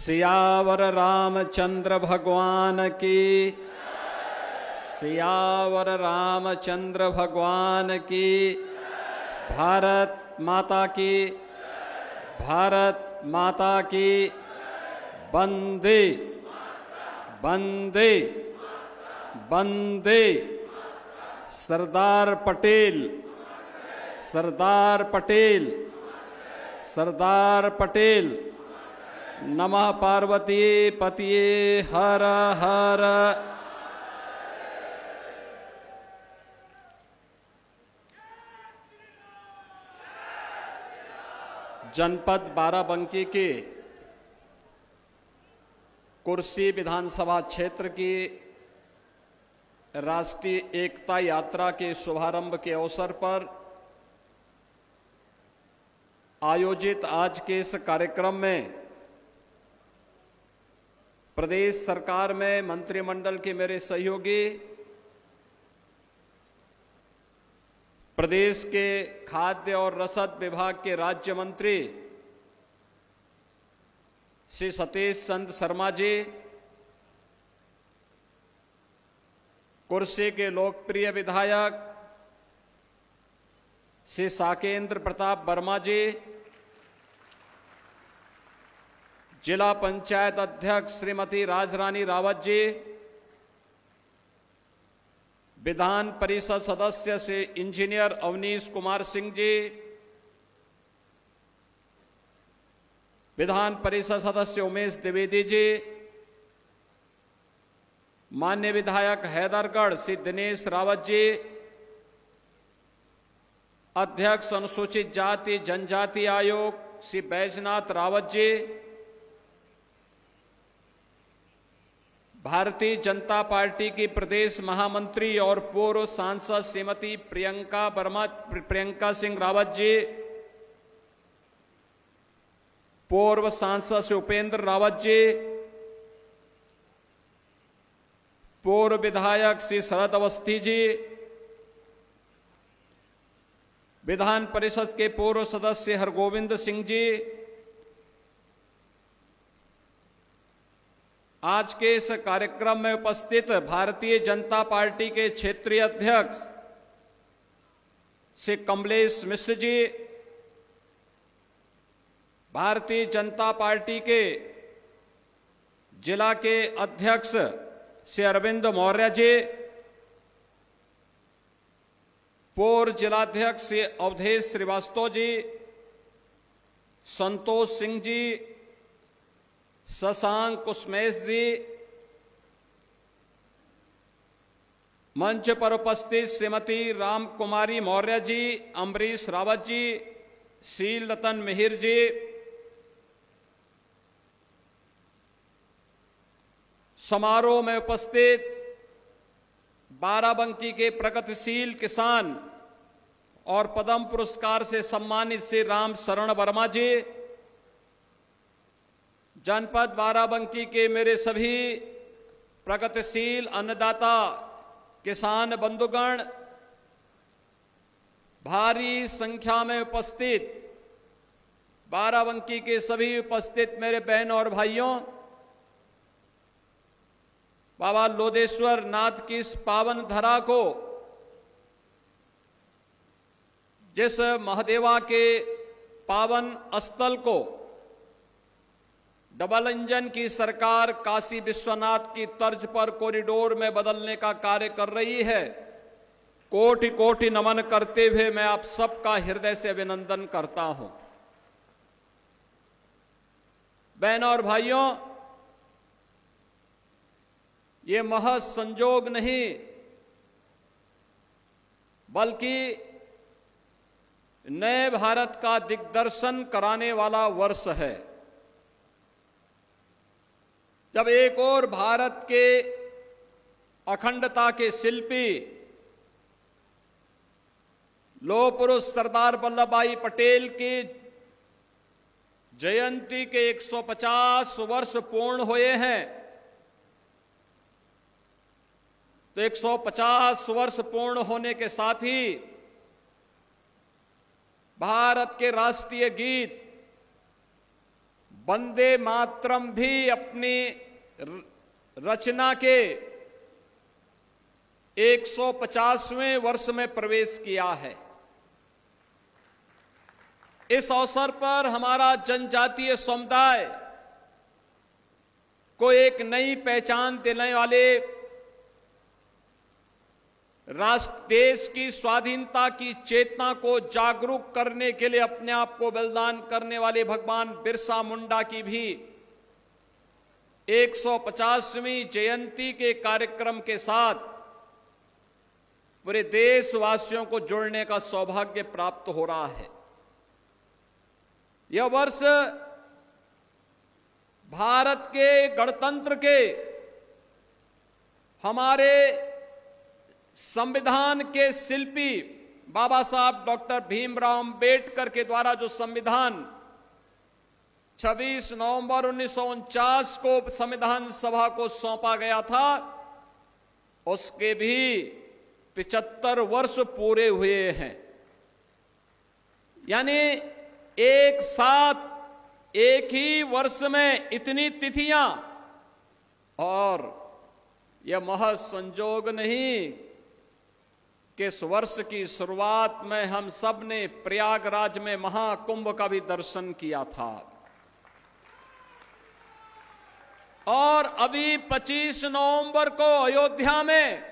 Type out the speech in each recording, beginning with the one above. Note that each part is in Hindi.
सियावर रामचंद्र भगवान की, सियावर रामचंद्र भगवान की। भारत माता की, भारत माता की। वंदे वंदे वंदे। सरदार पटेल, सरदार पटेल, सरदार पटेल। नमः पार्वती पतिये हर हर। जनपद बाराबंकी के कुर्सी विधानसभा क्षेत्र की राष्ट्रीय एकता यात्रा के शुभारंभ के अवसर पर आयोजित आज के इस कार्यक्रम में प्रदेश सरकार में मंत्रिमंडल के मेरे सहयोगी, प्रदेश के खाद्य और रसद विभाग के राज्य मंत्री श्री सतीश चंद्र शर्मा जी, कुर्सी के लोकप्रिय विधायक श्री साकेंद्र प्रताप वर्मा जी, जिला पंचायत अध्यक्ष श्रीमती राजरानी रावत जी, विधान परिषद सदस्य श्री इंजीनियर अवनीश कुमार सिंह जी, विधान परिषद सदस्य उमेश द्विवेदी जी, माननीय विधायक हैदरगढ़ श्री दिनेश रावत जी, अध्यक्ष अनुसूचित जाति जनजाति आयोग श्री बैजनाथ रावत जी, भारतीय जनता पार्टी की प्रदेश महामंत्री और पूर्व सांसद श्रीमती प्रियंका सिंह रावत जी, पूर्व सांसद श्री उपेंद्र रावत जी, पूर्व विधायक श्री शरद अवस्थी जी, विधान परिषद के पूर्व सदस्य हरगोविंद सिंह जी, आज के इस कार्यक्रम में उपस्थित भारतीय जनता पार्टी के क्षेत्रीय अध्यक्ष श्री कमलेश मिश्र जी, भारतीय जनता पार्टी के जिला के अध्यक्ष श्री अरविंद मौर्य जी, पूर्व जिलाध्यक्ष श्री अवधेश श्रीवास्तव जी, संतोष सिंह जी, शशांक कुसमेश जी, मंच पर उपस्थित श्रीमती राम कुमारी मौर्य जी, अम्बरीश रावत जी, शील रतन मिहिर जी, समारोह में उपस्थित बाराबंकी के प्रगतिशील किसान और पद्म पुरस्कार से सम्मानित श्री राम शरण वर्मा जी, जनपद बाराबंकी के मेरे सभी प्रगतिशील अन्नदाता किसान बंधुगण, भारी संख्या में उपस्थित बाराबंकी के सभी उपस्थित मेरे बहन और भाइयों, बाबा लोदेश्वर नाथ की इस पावन धरा को, जिस महादेवा के पावन स्थल को डबल इंजन की सरकार काशी विश्वनाथ की तर्ज पर कॉरिडोर में बदलने का कार्य कर रही है, कोटि कोटि नमन करते हुए मैं आप सबका हृदय से अभिनंदन करता हूं। बहनों और भाइयों, ये महज संजोग नहीं बल्कि नए भारत का दिग्दर्शन कराने वाला वर्ष है, जब एक और भारत के अखंडता के शिल्पी लौह पुरुष सरदार वल्लभ भाई पटेल की जयंती के 150 वर्ष पूर्ण हुए हैं, तो 150 वर्ष पूर्ण होने के साथ ही भारत के राष्ट्रीय गीत वंदे मातरम भी अपनी रचना के 150वें वर्ष में प्रवेश किया है। इस अवसर पर हमारा जनजातीय समुदाय को एक नई पहचान देने वाले राष्ट्र देश की स्वाधीनता की चेतना को जागरूक करने के लिए अपने आप को बलिदान करने वाले भगवान बिरसा मुंडा की भी 150वीं जयंती के कार्यक्रम के साथ पूरे देशवासियों को जोड़ने का सौभाग्य प्राप्त हो रहा है। यह वर्ष भारत के गणतंत्र के हमारे संविधान के शिल्पी बाबा साहब डॉक्टर भीमराव अंबेडकर के द्वारा जो संविधान 26 नवंबर 1949 को संविधान सभा को सौंपा गया था, उसके भी 75 वर्ष पूरे हुए हैं। यानी एक साथ एक ही वर्ष में इतनी तिथियां, और यह महज संजोग नहीं कि इस वर्ष की शुरुआत में हम सब ने प्रयागराज में महाकुंभ का भी दर्शन किया था, और अभी 25 नवंबर को अयोध्या में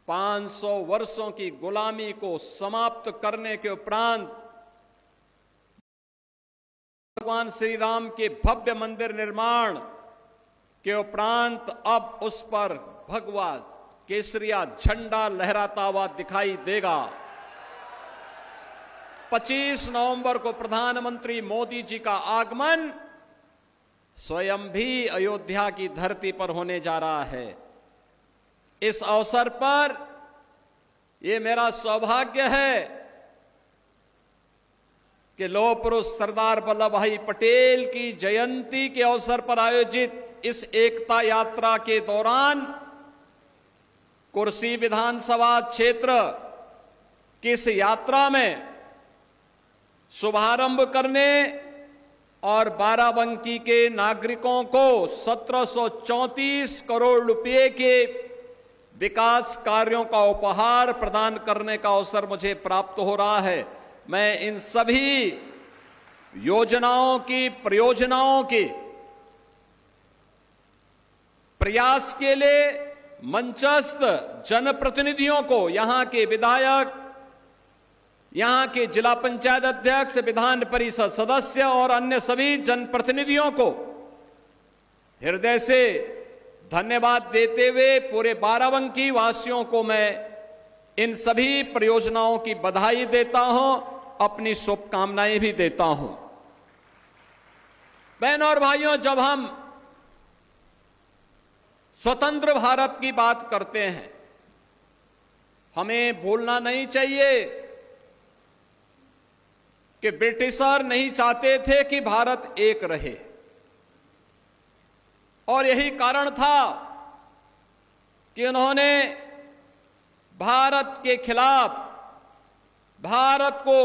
500 वर्षों की गुलामी को समाप्त करने के उपरांत भगवान श्री राम के भव्य मंदिर निर्माण के उपरांत अब उस पर भगवा केसरिया झंडा लहराता हुआ दिखाई देगा। 25 नवंबर को प्रधानमंत्री मोदी जी का आगमन स्वयं भी अयोध्या की धरती पर होने जा रहा है। इस अवसर पर यह मेरा सौभाग्य है कि लौह पुरुष सरदार वल्लभ भाई पटेल की जयंती के अवसर पर आयोजित इस एकता यात्रा के दौरान कुर्सी विधानसभा क्षेत्र की इस यात्रा में शुभारंभ करने और बाराबंकी के नागरिकों को 1734 करोड़ रुपए के विकास कार्यों का उपहार प्रदान करने का अवसर मुझे प्राप्त हो रहा है। मैं इन सभी योजनाओं की परियोजनाओं के प्रयास के लिए मंचस्थ जनप्रतिनिधियों को, यहां के विधायक, यहां के जिला पंचायत अध्यक्ष, विधान परिषद सदस्य और अन्य सभी जनप्रतिनिधियों को हृदय से धन्यवाद देते हुए पूरे बाराबंकी वासियों को मैं इन सभी परियोजनाओं की बधाई देता हूं, अपनी शुभकामनाएं भी देता हूं। बहनों और भाइयों, जब हम स्वतंत्र भारत की बात करते हैं, हमें भूलना नहीं चाहिए कि ब्रिटिशर नहीं चाहते थे कि भारत एक रहे, और यही कारण था कि उन्होंने भारत के खिलाफ भारत को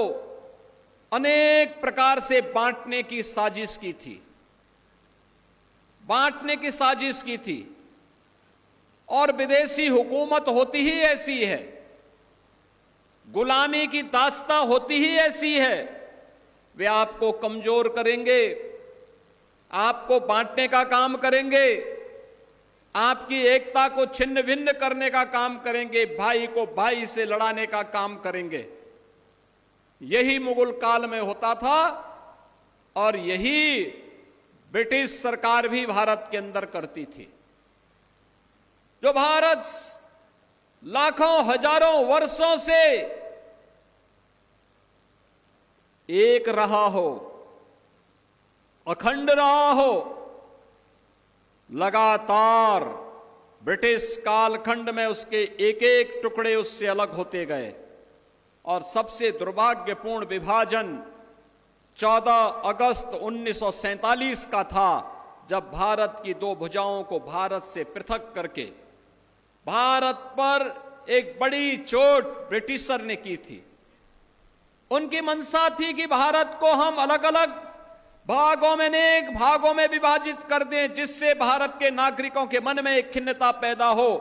अनेक प्रकार से बांटने की साजिश की थी, बांटने की साजिश की थी। और विदेशी हुकूमत होती ही ऐसी है, गुलामी की दास्तां होती ही ऐसी है। वे आपको कमजोर करेंगे, आपको बांटने का काम करेंगे, आपकी एकता को छिन्न भिन्न करने का काम करेंगे, भाई को भाई से लड़ाने का काम करेंगे। यही मुगल काल में होता था, और यही ब्रिटिश सरकार भी भारत के अंदर करती थी। जो भारत लाखों हजारों वर्षों से एक रहा हो, अखंड रहा हो, लगातार ब्रिटिश कालखंड में उसके एक एक टुकड़े उससे अलग होते गए, और सबसे दुर्भाग्यपूर्ण विभाजन 14 अगस्त 1947 का था, जब भारत की दो भुजाओं को भारत से पृथक करके भारत पर एक बड़ी चोट ब्रिटिशर ने की थी। उनकी मंशा थी कि भारत को हम अलग अलग भागों में अनेक भागों में विभाजित कर दें, जिससे भारत के नागरिकों के मन में एक खिन्नता पैदा हो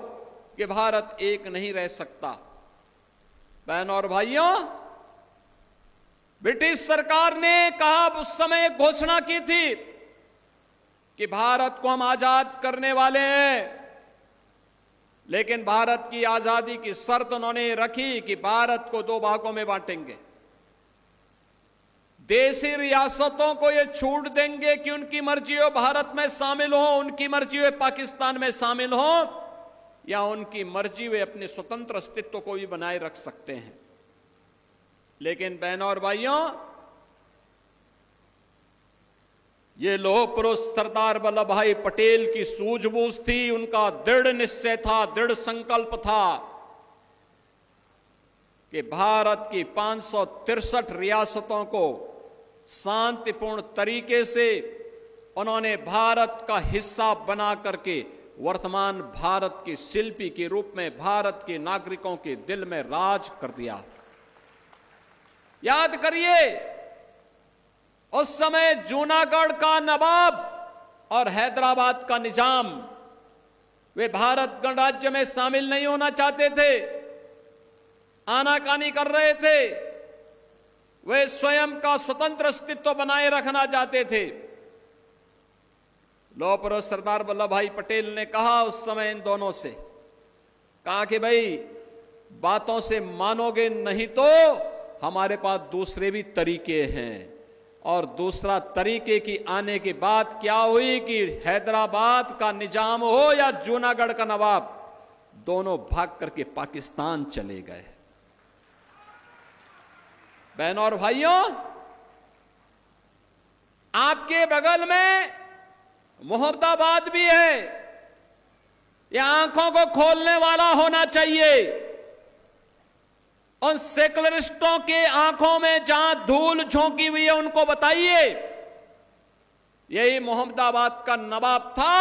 कि भारत एक नहीं रह सकता। बहनों और भाइयों, ब्रिटिश सरकार ने कहा, उस समय घोषणा की थी कि भारत को हम आजाद करने वाले हैं, लेकिन भारत की आजादी की शर्त उन्होंने रखी कि भारत को 2 भागों में बांटेंगे। देशी रियासतों को ये छूट देंगे कि उनकी मर्जी हो भारत में शामिल हो, उनकी मर्जी हो पाकिस्तान में शामिल हो, या उनकी मर्जी वे अपने स्वतंत्र अस्तित्व को भी बनाए रख सकते हैं। लेकिन बहनों और भाइयों, ये लौह पुरुष सरदार वल्लभ भाई पटेल की सूझबूझ थी, उनका दृढ़ निश्चय था, दृढ़ संकल्प था कि भारत की 563 रियासतों को शांतिपूर्ण तरीके से उन्होंने भारत का हिस्सा बना करके वर्तमान भारत के शिल्पी के रूप में भारत के नागरिकों के दिल में राज कर दिया। याद करिए, उस समय जूनागढ़ का नवाब और हैदराबाद का निजाम, वे भारत गणराज्य में शामिल नहीं होना चाहते थे, आनाकानी कर रहे थे, वे स्वयं का स्वतंत्र अस्तित्व बनाए रखना चाहते थे। लौह पुरुष सरदार वल्लभ भाई पटेल ने कहा उस समय इन दोनों से, कहा कि भाई बातों से मानोगे नहीं तो हमारे पास दूसरे भी तरीके हैं। और दूसरा तरीके की आने के बाद क्या हुई कि हैदराबाद का निजाम हो या जूनागढ़ का नवाब, दोनों भाग करके पाकिस्तान चले गए। बहनों और भाइयों, आपके बगल में मुहम्मदाबाद भी है। यह आंखों को खोलने वाला होना चाहिए। उन सेकुलरिस्टों के आंखों में जहां धूल झोंकी हुई है, उनको बताइए यही मुहम्मदाबाद का नवाब था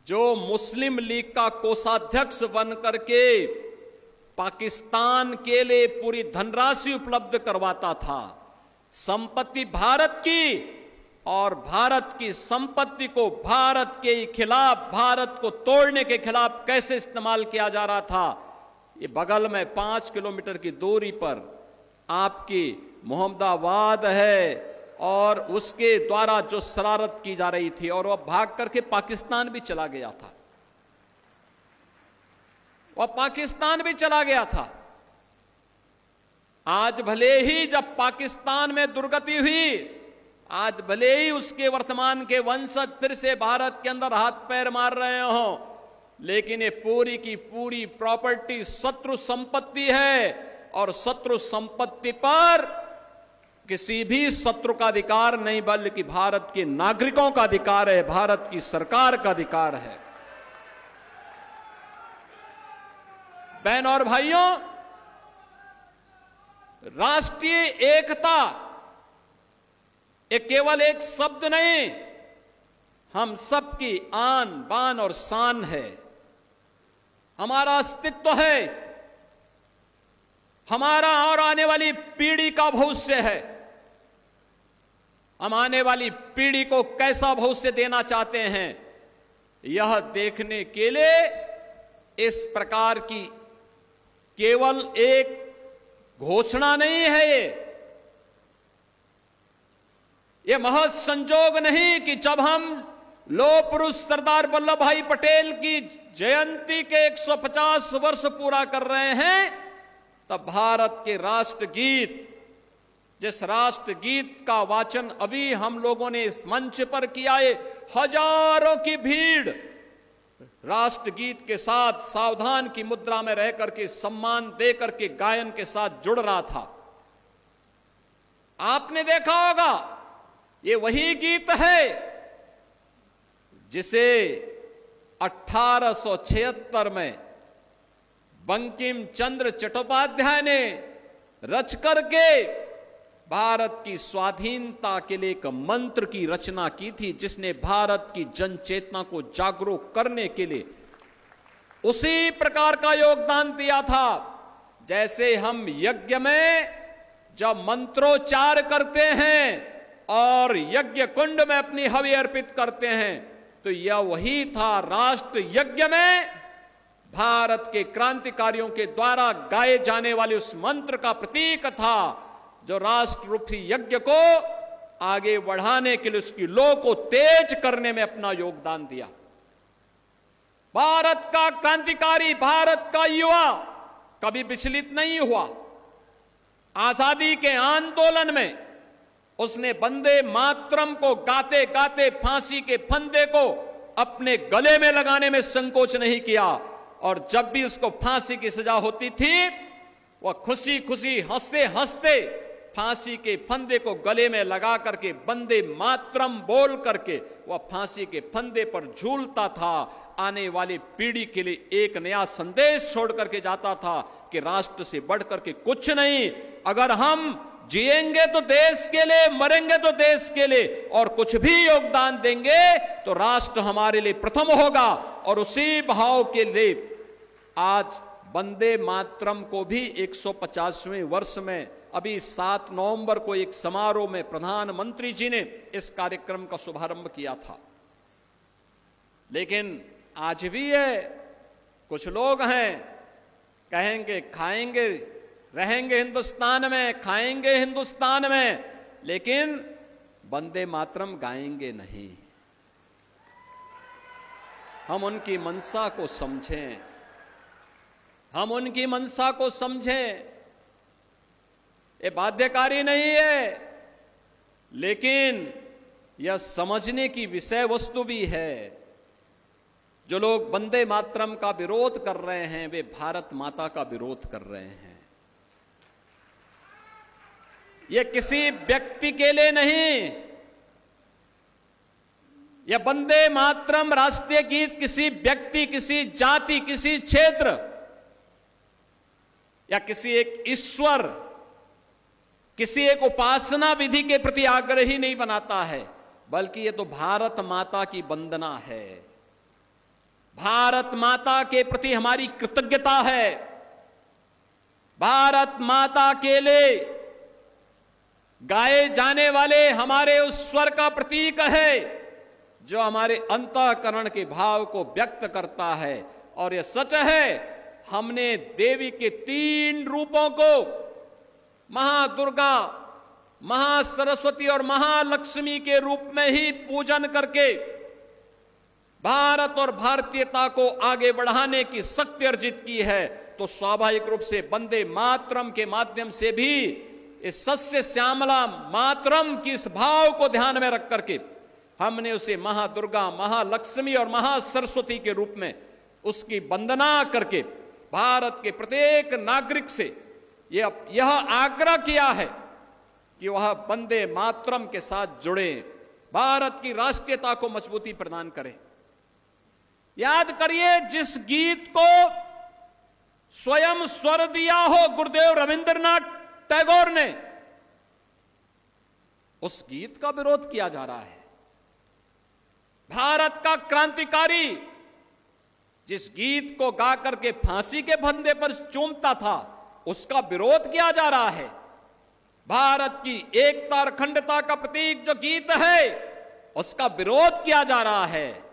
जो मुस्लिम लीग का कोषाध्यक्ष बनकर के पाकिस्तान के लिए पूरी धनराशि उपलब्ध करवाता था। संपत्ति भारत की, और भारत की संपत्ति को भारत के खिलाफ, भारत को तोड़ने के खिलाफ कैसे इस्तेमाल किया जा रहा था, ये बगल में 5 किलोमीटर की दूरी पर आपकी मुहम्मदाबाद है, और उसके द्वारा जो शरारत की जा रही थी, और वह भाग करके पाकिस्तान भी चला गया था, वह पाकिस्तान भी चला गया था। आज भले ही जब पाकिस्तान में दुर्गति हुई, आज भले ही उसके वर्तमान के वंशज फिर से भारत के अंदर हाथ पैर मार रहे हों, लेकिन ये पूरी की पूरी प्रॉपर्टी शत्रु संपत्ति है, और शत्रु संपत्ति पर किसी भी शत्रु का अधिकार नहीं, बल्कि भारत के नागरिकों का अधिकार है, भारत की सरकार का अधिकार है। बहनों और भाइयों, राष्ट्रीय एकता ये केवल एक शब्द नहीं, हम सबकी आन बान और शान है, हमारा अस्तित्व है, हमारा और आने वाली पीढ़ी का भविष्य है। हम आने वाली पीढ़ी को कैसा भविष्य देना चाहते हैं, यह देखने के लिए इस प्रकार की केवल एक घोषणा नहीं है, ये महज संजोग नहीं कि जब हम लौह पुरुष सरदार वल्लभ भाई पटेल की जयंती के 150 वर्ष पूरा कर रहे हैं, तब भारत के राष्ट्रगीत, जिस राष्ट्रगीत का वाचन अभी हम लोगों ने इस मंच पर किया है, हजारों की भीड़ राष्ट्रगीत के साथ सावधान की मुद्रा में रह करके सम्मान दे करके गायन के साथ जुड़ रहा था। आपने देखा होगा ये वही गीत है जिसे 1876 में बंकिम चंद्र चट्टोपाध्याय ने रच करके भारत की स्वाधीनता के लिए एक मंत्र की रचना की थी, जिसने भारत की जन चेतना को जागरूक करने के लिए उसी प्रकार का योगदान दिया था। जैसे हम यज्ञ में जब मंत्रोच्चार करते हैं और यज्ञ कुंड में अपनी हवि अर्पित करते हैं, तो यह वही था राष्ट्र यज्ञ में भारत के क्रांतिकारियों के द्वारा गाए जाने वाले उस मंत्र का प्रतीक था, जो राष्ट्र रूपी यज्ञ को आगे बढ़ाने के लिए, उसकी लौ को तेज करने में अपना योगदान दिया। भारत का क्रांतिकारी, भारत का युवा कभी विचलित नहीं हुआ। आजादी के आंदोलन में उसने वंदे मातरम को गाते गाते फांसी के फंदे को अपने गले में लगाने में संकोच नहीं किया, और जब भी उसको फांसी की सजा होती थी, वह खुशी खुशी हंसते हंसते फांसी के फंदे को गले में लगा करके वंदे मातरम बोल करके वह फांसी के फंदे पर झूलता था। आने वाली पीढ़ी के लिए एक नया संदेश छोड़ करके जाता था कि राष्ट्र से बढ़कर के कुछ नहीं। अगर हम जिएंगे तो देश के लिए, मरेंगे तो देश के लिए, और कुछ भी योगदान देंगे तो राष्ट्र हमारे लिए प्रथम होगा। और उसी भाव के लिए आज वंदे मातरम को भी 150वें वर्ष में अभी 7 नवंबर को एक समारोह में प्रधानमंत्री जी ने इस कार्यक्रम का शुभारंभ किया था। लेकिन आज भी है, कुछ लोग हैं कहेंगे खाएंगे, रहेंगे हिंदुस्तान में, खाएंगे हिंदुस्तान में, लेकिन वंदे मातरम गाएंगे नहीं। हम उनकी मंशा को समझें, हम उनकी मंशा को समझें। ये बाध्यकारी नहीं है, लेकिन यह समझने की विषय वस्तु भी है। जो लोग वंदे मातरम का विरोध कर रहे हैं, वे भारत माता का विरोध कर रहे हैं। यह किसी व्यक्ति के लिए नहीं, यह वंदे मातरम राष्ट्रीय गीत किसी व्यक्ति, किसी जाति, किसी क्षेत्र या किसी एक ईश्वर, किसी एक उपासना विधि के प्रति आग्रही नहीं बनाता है, बल्कि ये तो भारत माता की वंदना है। भारत माता के प्रति हमारी कृतज्ञता है। भारत माता के लिए गाए जाने वाले हमारे उस स्वर का प्रतीक है, जो हमारे अंतःकरण के भाव को व्यक्त करता है। और यह सच है, हमने देवी के 3 रूपों को, महादुर्गा, महासरस्वती और महालक्ष्मी के रूप में ही पूजन करके भारत और भारतीयता को आगे बढ़ाने की शक्ति अर्जित की है। तो स्वाभाविक रूप से वंदे मातरम के माध्यम से भी इस सस्य श्यामला मातरम की इस भाव को ध्यान में रख करके हमने उसे महादुर्गा, महालक्ष्मी और महासरस्वती के रूप में उसकी वंदना करके भारत के प्रत्येक नागरिक से यह आग्रह किया है कि वह वंदे मातरम के साथ जुड़े, भारत की राष्ट्रीयता को मजबूती प्रदान करें। याद करिए, जिस गीत को स्वयं स्वर दिया हो गुरुदेव रविंद्रनाथ टैगोर ने, उस गीत का विरोध किया जा रहा है। भारत का क्रांतिकारी जिस गीत को गा करके फांसी के फंदे पर चूमता था, उसका विरोध किया जा रहा है। भारत की एकता और अखंडता का प्रतीक जो गीत है, उसका विरोध किया जा रहा है।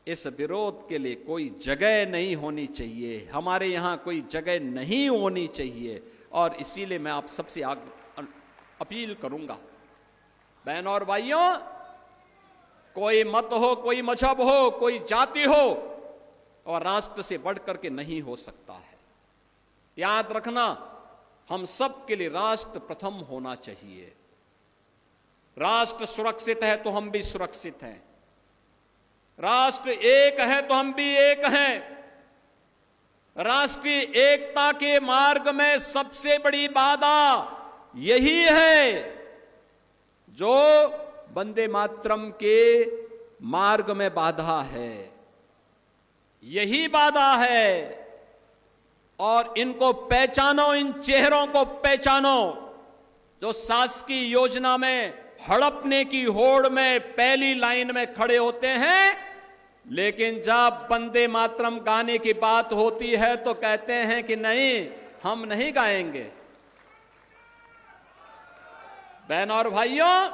इस विरोध के लिए कोई जगह नहीं होनी चाहिए, हमारे यहां कोई जगह नहीं होनी चाहिए। और इसीलिए मैं आप सबसे अपील करूंगा, बहनों और भाइयों, कोई मत हो, कोई मजहब हो, कोई जाति हो, और राष्ट्र से बढ़कर के नहीं हो सकता है। याद रखना, हम सब के लिए राष्ट्र प्रथम होना चाहिए। राष्ट्र सुरक्षित है तो हम भी सुरक्षित हैं, राष्ट्र एक है तो हम भी एक हैं। राष्ट्रीय एकता के मार्ग में सबसे बड़ी बाधा यही है, जो वंदे मातरम के मार्ग में बाधा है, यही बाधा है। और इनको पहचानो, इन चेहरों को पहचानो, जो शासकीय योजना में हड़पने की होड़ में पहली लाइन में खड़े होते हैं, लेकिन जब वंदे मातरम गाने की बात होती है तो कहते हैं कि नहीं, हम नहीं गाएंगे। बहन और भाइयों,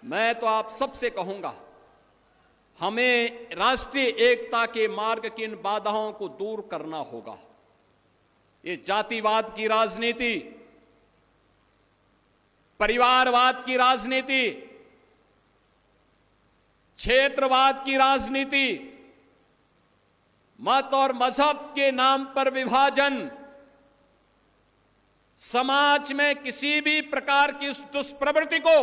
मैं तो आप सबसे कहूंगा, हमें राष्ट्रीय एकता के मार्ग की इन बाधाओं को दूर करना होगा। ये जातिवाद की राजनीति, परिवारवाद की राजनीति, क्षेत्रवाद की राजनीति, मत और मजहब के नाम पर विभाजन, समाज में किसी भी प्रकार की उस दुष्प्रवृत्ति को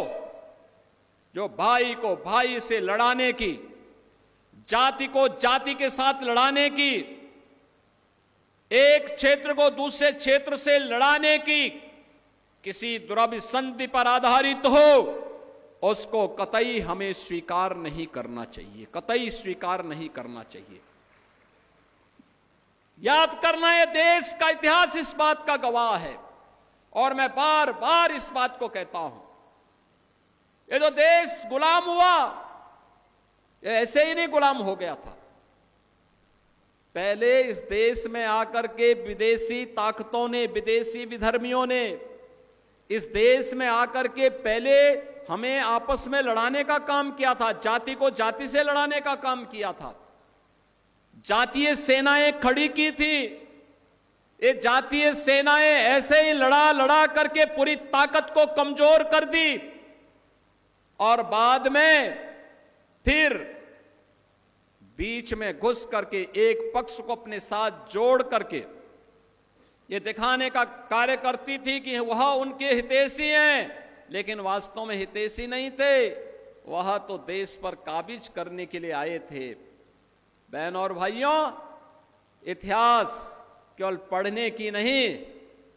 जो भाई को भाई से लड़ाने की, जाति को जाति के साथ लड़ाने की, एक क्षेत्र को दूसरे क्षेत्र से लड़ाने की, किसी दुराभिसंधि पर आधारित हो, उसको कतई हमें स्वीकार नहीं करना चाहिए, कतई स्वीकार नहीं करना चाहिए। याद करना, यह देश का इतिहास इस बात का गवाह है और मैं बार बार इस बात को कहता हूं। ये जो देश गुलाम हुआ, ये ऐसे ही नहीं गुलाम हो गया था। पहले इस देश में आकर के विदेशी ताकतों ने, विदेशी विधर्मियों ने इस देश में आकर के पहले हमें आपस में लड़ाने का काम किया था, जाति को जाति से लड़ाने का काम किया था, जातीय सेनाएं खड़ी की थी। ये जातीय सेनाएं ऐसे ही लड़ा लड़ा करके पूरी ताकत को कमजोर कर दी और बाद में फिर बीच में घुस करके एक पक्ष को अपने साथ जोड़ करके ये दिखाने का कार्य करती थी कि वह उनके हितैषी हैं, लेकिन वास्तव में हितैषी नहीं थे, वह तो देश पर काबिज करने के लिए आए थे। बहन और भाइयों, इतिहास केवल पढ़ने की नहीं,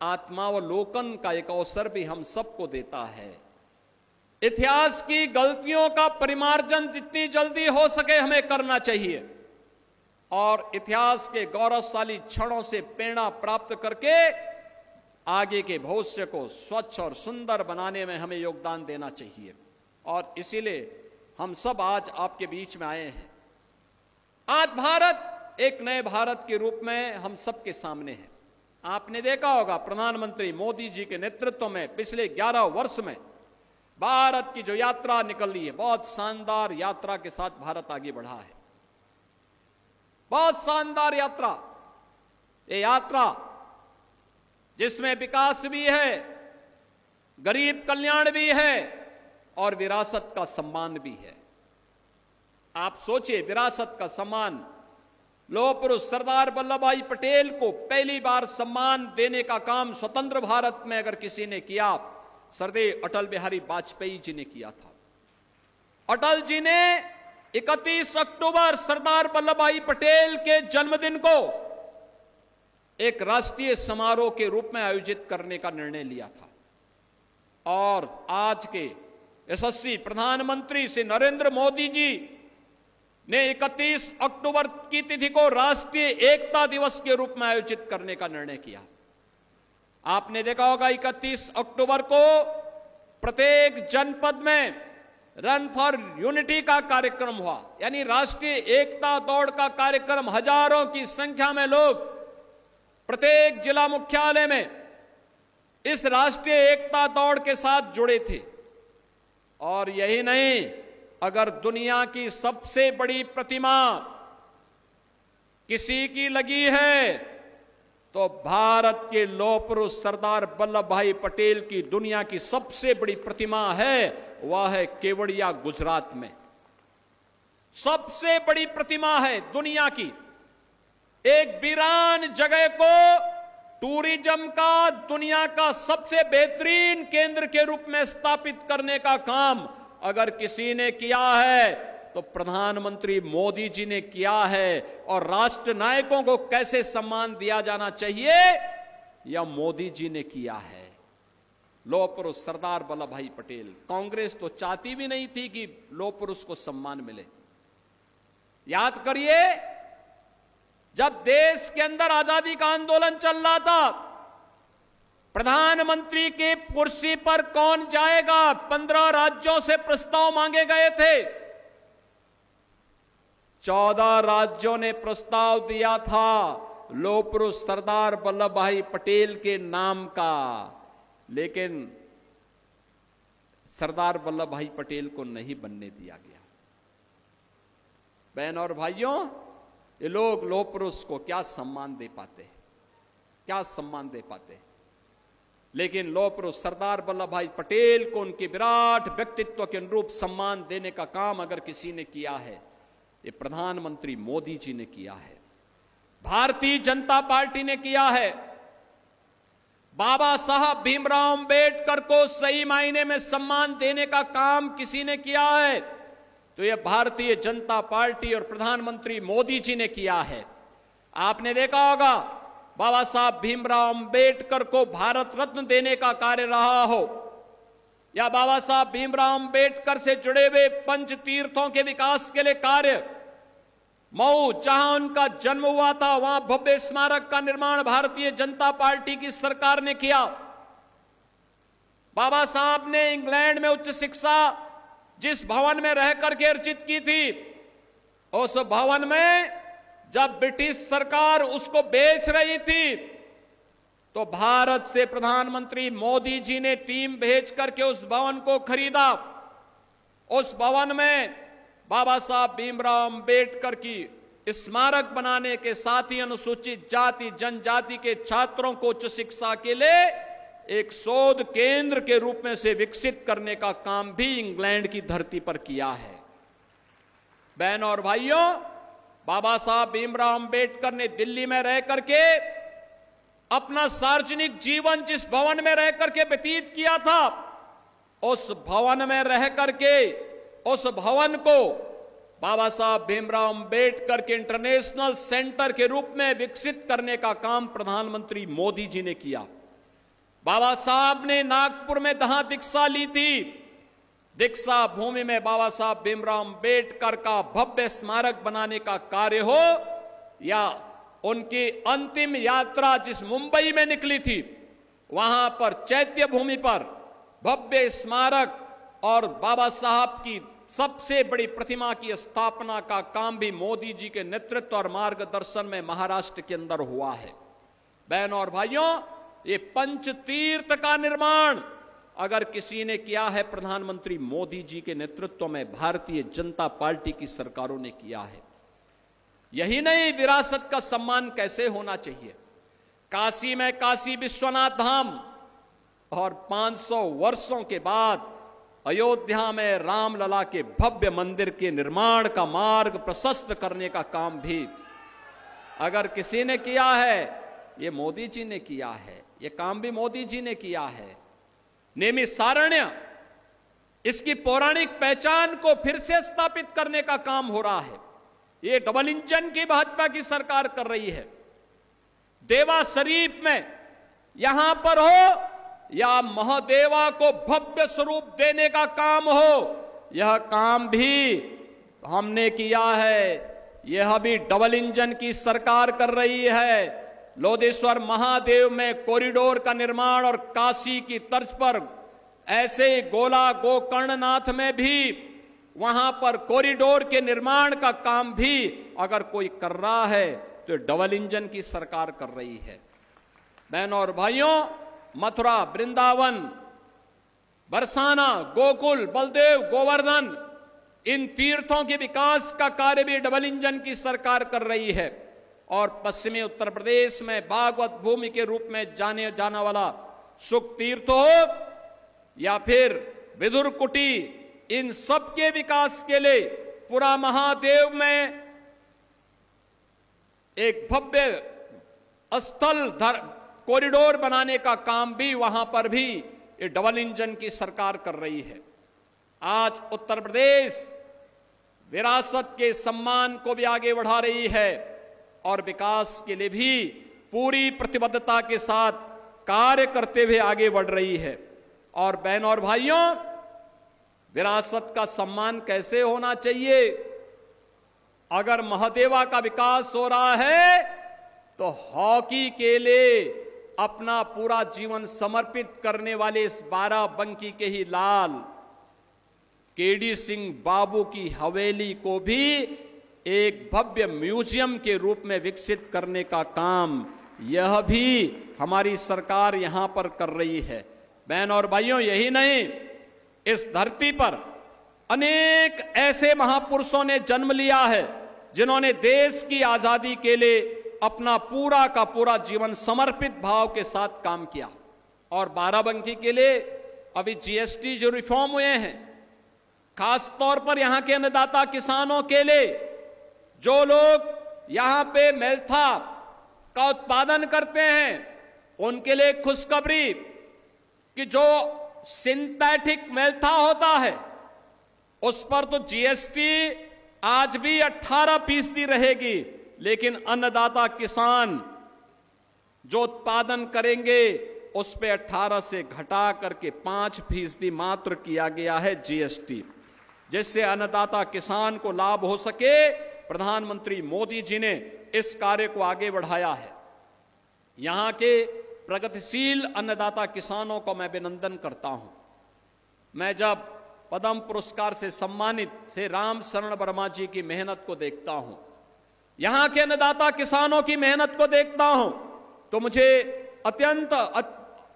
आत्मावलोकन का एक अवसर भी हम सबको देता है। इतिहास की गलतियों का परिमार्जन जितनी जल्दी हो सके हमें करना चाहिए और इतिहास के गौरवशाली क्षणों से प्रेरणा प्राप्त करके आगे के भविष्य को स्वच्छ और सुंदर बनाने में हमें योगदान देना चाहिए। और इसीलिए हम सब आज आपके बीच में आए हैं। आज भारत एक नए भारत के रूप में हम सबके सामने है। आपने देखा होगा, प्रधानमंत्री मोदी जी के नेतृत्व में पिछले 11 वर्ष में भारत की जो यात्रा निकली है, बहुत शानदार यात्रा के साथ भारत आगे बढ़ा है। बहुत शानदार यात्रा, ये यात्रा जिसमें विकास भी है, गरीब कल्याण भी है और विरासत का सम्मान भी है। आप सोचिए, विरासत का सम्मान, लौह पुरुष सरदार वल्लभ भाई पटेल को पहली बार सम्मान देने का काम स्वतंत्र भारत में अगर किसी ने किया, सरदेव अटल बिहारी वाजपेयी जी ने किया था। अटल जी ने 31 अक्टूबर सरदार वल्लभ भाई पटेल के जन्मदिन को एक राष्ट्रीय समारोह के रूप में आयोजित करने का निर्णय लिया था और आज के यशस्वी प्रधानमंत्री श्री नरेंद्र मोदी जी ने 31 अक्टूबर की तिथि को राष्ट्रीय एकता दिवस के रूप में आयोजित करने का निर्णय किया। आपने देखा होगा, 31 अक्टूबर को प्रत्येक जनपद में रन फॉर यूनिटी का कार्यक्रम हुआ, यानी राष्ट्रीय एकता दौड़ का कार्यक्रम। हजारों की संख्या में लोग प्रत्येक जिला मुख्यालय में इस राष्ट्रीय एकता दौड़ के साथ जुड़े थे। और यही नहीं, अगर दुनिया की सबसे बड़ी प्रतिमा किसी की लगी है तो भारत के लौह पुरुष सरदार वल्लभ भाई पटेल की दुनिया की सबसे बड़ी प्रतिमा है, वह है केवड़िया गुजरात में। सबसे बड़ी प्रतिमा है दुनिया की। एक वीरान जगह को टूरिज्म का दुनिया का सबसे बेहतरीन केंद्र के रूप में स्थापित करने का काम अगर किसी ने किया है तो प्रधानमंत्री मोदी जी ने किया है। और राष्ट्र नायकों को कैसे सम्मान दिया जाना चाहिए, यह मोदी जी ने किया है। लौह पुरुष सरदार वल्लभ भाई पटेल, कांग्रेस तो चाहती भी नहीं थी कि लौह पुरुष को सम्मान मिले। याद करिए, जब देश के अंदर आजादी का आंदोलन चल रहा था, प्रधानमंत्री की कुर्सी पर कौन जाएगा, 15 राज्यों से प्रस्ताव मांगे गए थे। 14 राज्यों ने प्रस्ताव दिया था लौह पुरुष सरदार वल्लभ भाई पटेल के नाम का, लेकिन सरदार वल्लभ भाई पटेल को नहीं बनने दिया गया। बहन और भाइयों, ये लोग लोह पुरुष को क्या सम्मान दे पाते हैं, क्या सम्मान दे पाते हैं। लेकिन लोह पुरुष सरदार वल्लभ भाई पटेल को उनके विराट व्यक्तित्व के अनुरूप सम्मान देने का काम अगर किसी ने किया है, ये प्रधानमंत्री मोदी जी ने किया है, भारतीय जनता पार्टी ने किया है। बाबा साहब भीमराव अंबेडकर को सही मायने में सम्मान देने का काम किसी ने किया है तो यह भारतीय जनता पार्टी और प्रधानमंत्री मोदी जी ने किया है। आपने देखा होगा बाबा साहब भीमराव अंबेडकर को भारत रत्न देने का कार्य रहा हो, या बाबा साहब भीमराव अंबेडकर से जुड़े हुए पंच तीर्थों के विकास के लिए कार्य, मऊ जहां उनका जन्म हुआ था वहां भव्य स्मारक का निर्माण भारतीय जनता पार्टी की सरकार ने किया। बाबा साहब ने इंग्लैंड में उच्च शिक्षा जिस भवन में रहकर के अर्जित की थी, उस भवन में जब ब्रिटिश सरकार उसको बेच रही थी तो भारत से प्रधानमंत्री मोदी जी ने टीम भेज करके उस भवन को खरीदा। उस भवन में बाबा साहब भीमराव अंबेडकर की स्मारक बनाने के साथ ही अनुसूचित जाति जनजाति के छात्रों को उच्च शिक्षा के लिए एक शोध केंद्र के रूप में से विकसित करने का काम भी इंग्लैंड की धरती पर किया है। बहनों और भाइयों, बाबा साहब भीमराव अंबेडकर ने दिल्ली में रह करके अपना सार्वजनिक जीवन जिस भवन में रह करके व्यतीत किया था, उस भवन में रह करके उस भवन को बाबा साहब भीमराव अंबेडकर के इंटरनेशनल सेंटर के रूप में विकसित करने का काम प्रधानमंत्री मोदी जी ने किया। बाबा साहब ने नागपुर में जहां दीक्षा ली थी, दीक्षा भूमि में बाबा साहब भीमराव अंबेडकर का भव्य स्मारक बनाने का कार्य हो, या उनकी अंतिम यात्रा जिस मुंबई में निकली थी वहां पर चैत्य भूमि पर भव्य स्मारक और बाबा साहब की सबसे बड़ी प्रतिमा की स्थापना का काम भी मोदी जी के नेतृत्व और मार्गदर्शन में महाराष्ट्र के अंदर हुआ है। बहनों और भाइयों, ये पंच तीर्थ का निर्माण अगर किसी ने किया है, प्रधानमंत्री मोदी जी के नेतृत्व में भारतीय जनता पार्टी की सरकारों ने किया है। यही नहीं, विरासत का सम्मान कैसे होना चाहिए। काशी में काशी विश्वनाथ धाम और 500 वर्षों के बाद अयोध्या में रामलला के भव्य मंदिर के निर्माण का मार्ग प्रशस्त करने का काम भी अगर किसी ने किया है, ये मोदी जी ने किया है। ये काम भी मोदी जी ने किया है। नैमिषारण्य, इसकी पौराणिक पहचान को फिर से स्थापित करने का काम हो रहा है। ये डबल इंजन की भाजपा की सरकार कर रही है। देवा शरीफ में यहां पर हो या महादेवा को भव्य स्वरूप देने का काम हो, यह काम भी हमने किया है। यह भी डबल इंजन की सरकार कर रही है। लोधेश्वर महादेव में कॉरिडोर का निर्माण और काशी की तर्ज पर ऐसे गोला गोकर्णनाथ में भी वहां पर कॉरिडोर के निर्माण का काम भी अगर कोई कर रहा है तो डबल इंजन की सरकार कर रही है। बहनों और भाइयों, मथुरा, वृंदावन, बरसाना, गोकुल, बलदेव, गोवर्धन, इन तीर्थों के विकास का कार्य भी डबल इंजन की सरकार कर रही है। और पश्चिमी उत्तर प्रदेश में भागवत भूमि के रूप में जाने जाना वाला सुख तीर्थ हो या फिर विदुर कुटी, इन सब के विकास के लिए पूरा महादेव में एक भव्य स्थल कॉरिडोर बनाने का काम भी वहां पर भी ये डबल इंजन की सरकार कर रही है। आज उत्तर प्रदेश विरासत के सम्मान को भी आगे बढ़ा रही है और विकास के लिए भी पूरी प्रतिबद्धता के साथ कार्य करते हुए आगे बढ़ रही है। और बहनों और भाइयों, विरासत का सम्मान कैसे होना चाहिए? अगर महादेवा का विकास हो रहा है तो हॉकी के लिए अपना पूरा जीवन समर्पित करने वाले इस बाराबंकी के ही लाल केडी सिंह बाबू की हवेली को भी एक भव्य म्यूजियम के रूप में विकसित करने का काम यह भी हमारी सरकार यहां पर कर रही है। बहनों और भाइयों, यही नहीं, इस धरती पर अनेक ऐसे महापुरुषों ने जन्म लिया है जिन्होंने देश की आजादी के लिए अपना पूरा का पूरा जीवन समर्पित भाव के साथ काम किया। और बाराबंकी के लिए अभी जीएसटी जो रिफॉर्म हुए हैं, खास तौर पर यहां के अन्नदाता किसानों के लिए, जो लोग यहां पे मेल्था का उत्पादन करते हैं, उनके लिए खुशखबरी कि जो सिंथेटिक मेल्था होता है उस पर तो जीएसटी आज भी 18% रहेगी, लेकिन अन्नदाता किसान जो उत्पादन करेंगे उस पे 18 से घटा करके 5% मात्र किया गया है जीएसटी, जिससे अन्नदाता किसान को लाभ हो सके। प्रधानमंत्री मोदी जी ने इस कार्य को आगे बढ़ाया है। यहां के प्रगतिशील अन्नदाता किसानों को मैं अभिनंदन करता हूं। मैं जब पद्म पुरस्कार से सम्मानित श्री राम शरण वर्मा जी की मेहनत को देखता हूं, यहां के अन्नदाता किसानों की मेहनत को देखता हूं, तो मुझे अत्यंत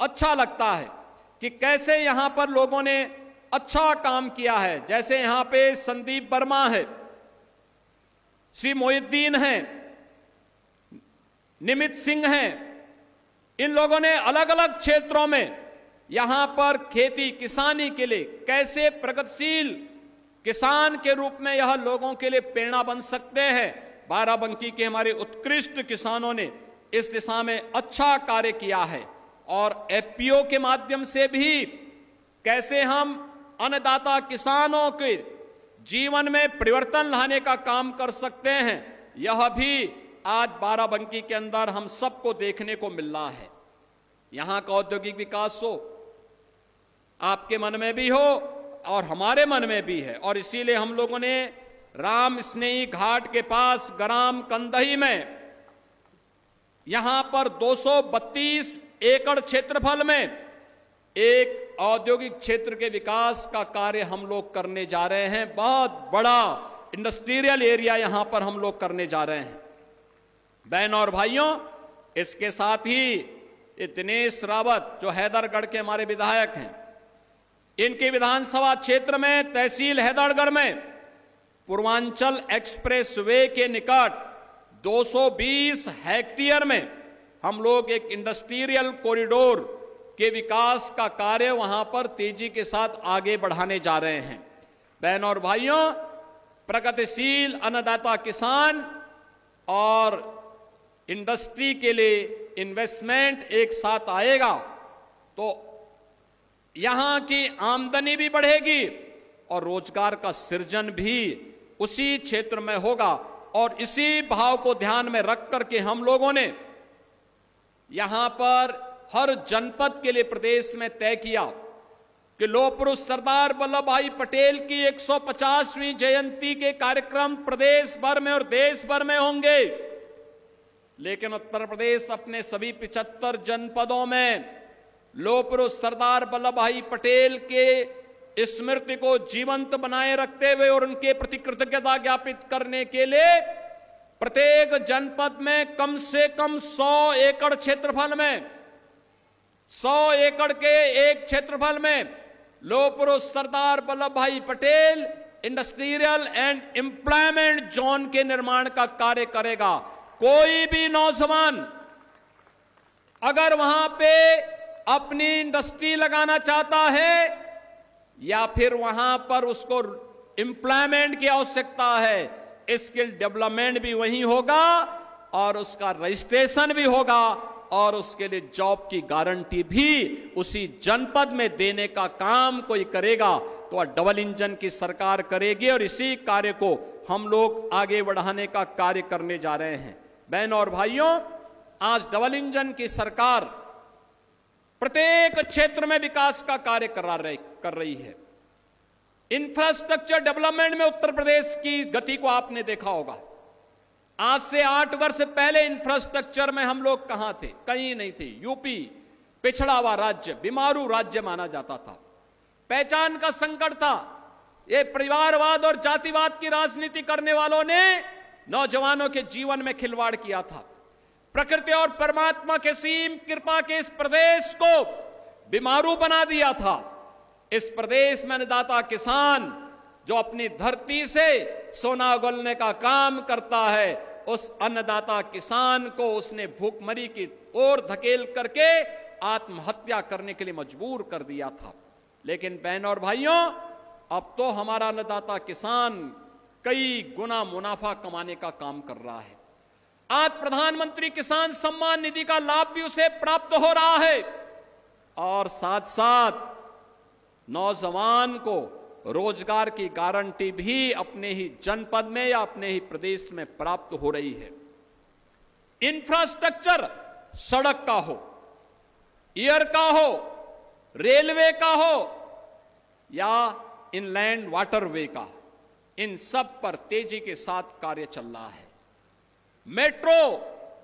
अच्छा लगता है कि कैसे यहां पर लोगों ने अच्छा काम किया है। जैसे यहां पे संदीप वर्मा है, श्री मोहिद्दीन हैं, निमित सिंह हैं, इन लोगों ने अलग अलग क्षेत्रों में यहां पर खेती किसानी के लिए कैसे प्रगतिशील किसान के रूप में यह लोगों के लिए प्रेरणा बन सकते हैं। बाराबंकी के हमारे उत्कृष्ट किसानों ने इस दिशा में अच्छा कार्य किया है। और एफपीओ के माध्यम से भी कैसे हम अन्नदाता किसानों के जीवन में परिवर्तन लाने का काम कर सकते हैं, यह भी आज बाराबंकी के अंदर हम सबको देखने को मिल रहा है। यहां का औद्योगिक विकास हो, आपके मन में भी हो और हमारे मन में भी है, और इसीलिए हम लोगों ने राम स्नेही घाट के पास ग्राम कंदही में यहां पर 232 एकड़ क्षेत्रफल में एक औद्योगिक क्षेत्र के विकास का कार्य हम लोग करने जा रहे हैं। बहुत बड़ा इंडस्ट्रियल एरिया यहां पर हम लोग करने जा रहे हैं। बहनों और भाइयों, इसके साथ ही दिनेश रावत जो हैदरगढ़ के हमारे विधायक हैं, इनके विधानसभा क्षेत्र में तहसील हैदरगढ़ में पूर्वांचल एक्सप्रेस वे के निकट 220 हेक्टेयर में हम लोग एक इंडस्ट्रियल कॉरिडोर के विकास का कार्य वहां पर तेजी के साथ आगे बढ़ाने जा रहे हैं। बहनों और भाइयों, प्रगतिशील अन्नदाता किसान और इंडस्ट्री के लिए इन्वेस्टमेंट एक साथ आएगा तो यहां की आमदनी भी बढ़ेगी और रोजगार का सृजन भी उसी क्षेत्र में होगा। और इसी भाव को ध्यान में रख करके हम लोगों ने यहां पर हर जनपद के लिए प्रदेश में तय किया कि लौह पुरुष सरदार वल्लभ भाई पटेल की 150वीं जयंती के कार्यक्रम प्रदेश भर में और देश भर में होंगे, लेकिन उत्तर प्रदेश अपने सभी 75 जनपदों में लौह पुरुष सरदार वल्लभ भाई पटेल के स्मृति को जीवंत बनाए रखते हुए और उनके प्रति कृतज्ञता ज्ञापित करने के लिए प्रत्येक जनपद में कम से कम 100 एकड़ क्षेत्रफल में 100 एकड़ के एक क्षेत्रफल में लौह पुरुष सरदार वल्लभ भाई Patel industrial and employment zone के निर्माण का कार्य करेगा। कोई भी नौजवान अगर वहां पे अपनी इंडस्ट्री लगाना चाहता है या फिर वहां पर उसको एम्प्लॉयमेंट की आवश्यकता है, स्किल डेवलपमेंट भी वहीं होगा और उसका रजिस्ट्रेशन भी होगा और उसके लिए जॉब की गारंटी भी उसी जनपद में देने का काम कोई करेगा तो डबल इंजन की सरकार करेगी और इसी कार्य को हम लोग आगे बढ़ाने का कार्य करने जा रहे हैं। बहनों और भाइयों, आज डबल इंजन की सरकार प्रत्येक क्षेत्र में विकास का कार्य कर रही है। इंफ्रास्ट्रक्चर डेवलपमेंट में उत्तर प्रदेश की गति को आपने देखा होगा। आज से 8 वर्ष पहले इंफ्रास्ट्रक्चर में हम लोग कहां थे? कहीं नहीं थे। यूपी पिछड़ा हुआ राज्य, बीमारू राज्य माना जाता था। पहचान का संकट था। ये परिवारवाद और जातिवाद की राजनीति करने वालों ने नौजवानों के जीवन में खिलवाड़ किया था। प्रकृति और परमात्मा के सीम कृपा के इस प्रदेश को बीमारू बना दिया था। इस प्रदेश में अन्नदाता किसान जो अपनी धरती से सोना उगलने का काम करता है, उस अन्नदाता किसान को उसने भूखमरी की ओर धकेल करके आत्महत्या करने के लिए मजबूर कर दिया था। लेकिन बहनों और भाइयों, अब तो हमारा अन्नदाता किसान कई गुना मुनाफा कमाने का काम कर रहा है। आज प्रधानमंत्री किसान सम्मान निधि का लाभ भी उसे प्राप्त हो रहा है और साथ साथ नौजवान को रोजगार की गारंटी भी अपने ही जनपद में या अपने ही प्रदेश में प्राप्त हो रही है। इंफ्रास्ट्रक्चर सड़क का हो, एयर का हो, रेलवे का हो या इनलैंड वाटरवे का, इन सब पर तेजी के साथ कार्य चल रहा है। मेट्रो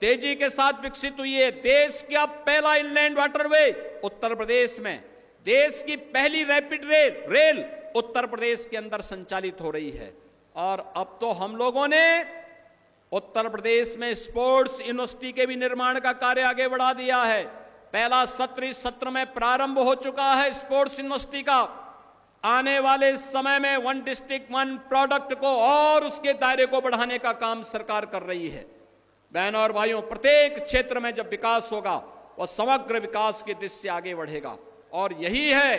तेजी के साथ विकसित हुई है। देश का पहला इनलैंड वाटरवे उत्तर प्रदेश में, देश की पहली रैपिड रेल उत्तर प्रदेश के अंदर संचालित हो रही है। और अब तो हम लोगों ने उत्तर प्रदेश में स्पोर्ट्स यूनिवर्सिटी के भी निर्माण का कार्य आगे बढ़ा दिया है। पहला सत्र इस सत्र में प्रारंभ हो चुका है स्पोर्ट्स यूनिवर्सिटी का। आने वाले समय में 1 डिस्ट्रिक्ट 1 प्रोडक्ट को और उसके दायरे को बढ़ाने का काम सरकार कर रही है। बहनों और भाइयों, प्रत्येक क्षेत्र में जब विकास होगा वह समग्र विकास की दिशा से आगे बढ़ेगा और यही है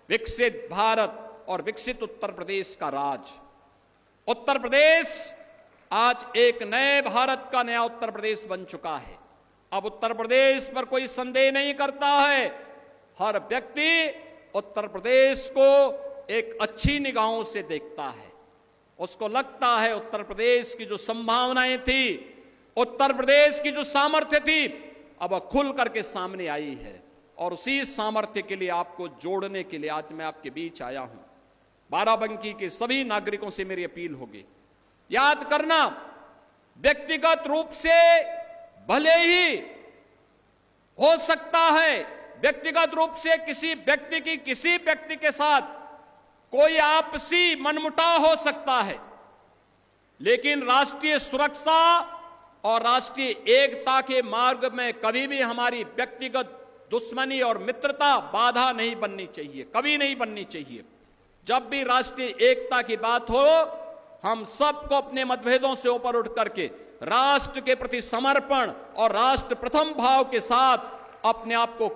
विकसित भारत और विकसित उत्तर प्रदेश का राज। उत्तर प्रदेश आज एक नए भारत का नया उत्तर प्रदेश बन चुका है। अब उत्तर प्रदेश पर कोई संदेह नहीं करता है। हर व्यक्ति उत्तर प्रदेश को एक अच्छी निगाहों से देखता है। उसको लगता है उत्तर प्रदेश की जो संभावनाएं थी, उत्तर प्रदेश की जो सामर्थ्य थी, अब खुल करके सामने आई है। और उसी सामर्थ्य के लिए आपको जोड़ने के लिए आज मैं आपके बीच आया हूं। बाराबंकी के सभी नागरिकों से मेरी अपील होगी, याद करना, व्यक्तिगत रूप से भले ही हो सकता है, व्यक्तिगत रूप से किसी व्यक्ति के साथ कोई आपसी मनमुटाव हो सकता है, लेकिन राष्ट्रीय सुरक्षा और राष्ट्रीय एकता के मार्ग में कभी भी हमारी व्यक्तिगत दुश्मनी और मित्रता बाधा नहीं बननी चाहिए, कभी नहीं बननी चाहिए। जब भी राष्ट्रीय एकता की बात हो, हम सबको अपने मतभेदों से ऊपर उठ करके राष्ट्र के प्रति समर्पण और राष्ट्र प्रथम भाव के साथ अपने आप को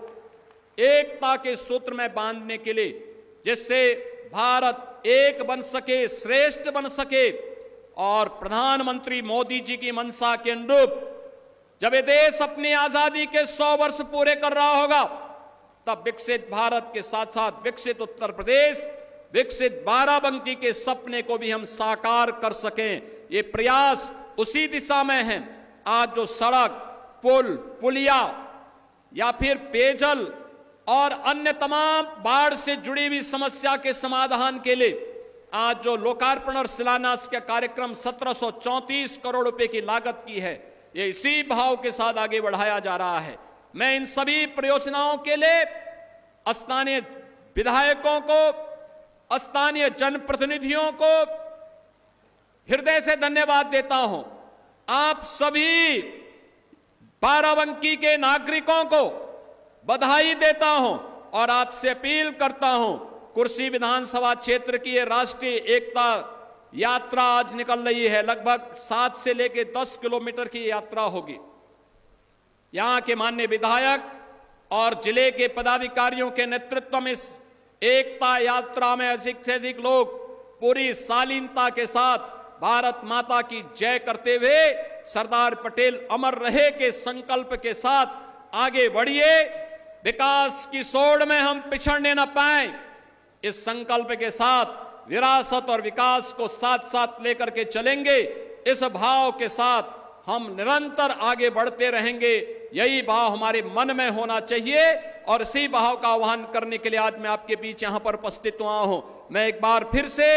एकता के सूत्र में बांधने के लिए, जिससे भारत एक बन सके, श्रेष्ठ बन सके और प्रधानमंत्री मोदी जी की मंशा के अनुरूप जब ये देश अपनी आजादी के 100 वर्ष पूरे कर रहा होगा, तब विकसित भारत के साथ साथ विकसित उत्तर प्रदेश, विकसित बाराबंकी के सपने को भी हम साकार कर सकें। ये प्रयास उसी दिशा में है। आज जो सड़क, पुल, पुलिया या फिर पेयजल और अन्य तमाम बाढ़ से जुड़ी हुई समस्या के समाधान के लिए आज जो लोकार्पण और शिलान्यास का कार्यक्रम 1734 करोड़ रुपए की लागत की है, ये इसी भाव के साथ आगे बढ़ाया जा रहा है। मैं इन सभी परियोजनाओं के लिए स्थानीय विधायकों को, स्थानीय जनप्रतिनिधियों को हृदय से धन्यवाद देता हूं। आप सभी बाराबंकी के नागरिकों को बधाई देता हूं और आपसे अपील करता हूं, कुर्सी विधानसभा क्षेत्र की ये राष्ट्रीय एकता यात्रा आज निकल रही है। लगभग 7 से लेकर 10 किलोमीटर की यात्रा होगी। यहां के माननीय विधायक और जिले के पदाधिकारियों के नेतृत्व में इस एकता यात्रा में अधिक से अधिक लोग पूरी शालीनता के साथ भारत माता की जय करते हुए सरदार पटेल अमर रहे के संकल्प के साथ आगे बढ़िए। विकास की सोड़ में हम पिछड़ने न पाएं, इस संकल्प के साथ विरासत और विकास को साथ साथ लेकर के चलेंगे। इस भाव के साथ हम निरंतर आगे बढ़ते रहेंगे। यही भाव हमारे मन में होना चाहिए और इसी भाव का आह्वान करने के लिए आज मैं आपके बीच यहां पर उपस्थित हुआ हूं। मैं एक बार फिर से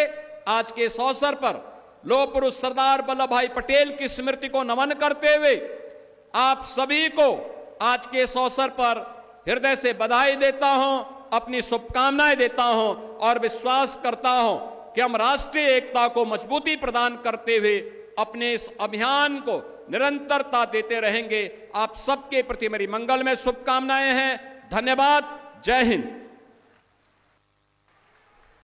आज के इस अवसर पर लौह पुरुष सरदार वल्लभ भाई पटेल की स्मृति को नमन करते हुए आप सभी को आज के इस अवसर पर हृदय से बधाई देता हूं, अपनी शुभकामनाएं देता हूं और विश्वास करता हूं कि हम राष्ट्रीय एकता को मजबूती प्रदान करते हुए अपने इस अभियान को निरंतरता देते रहेंगे। आप सबके प्रति मेरी मंगलमय शुभकामनाएं हैं। धन्यवाद। जय हिंद।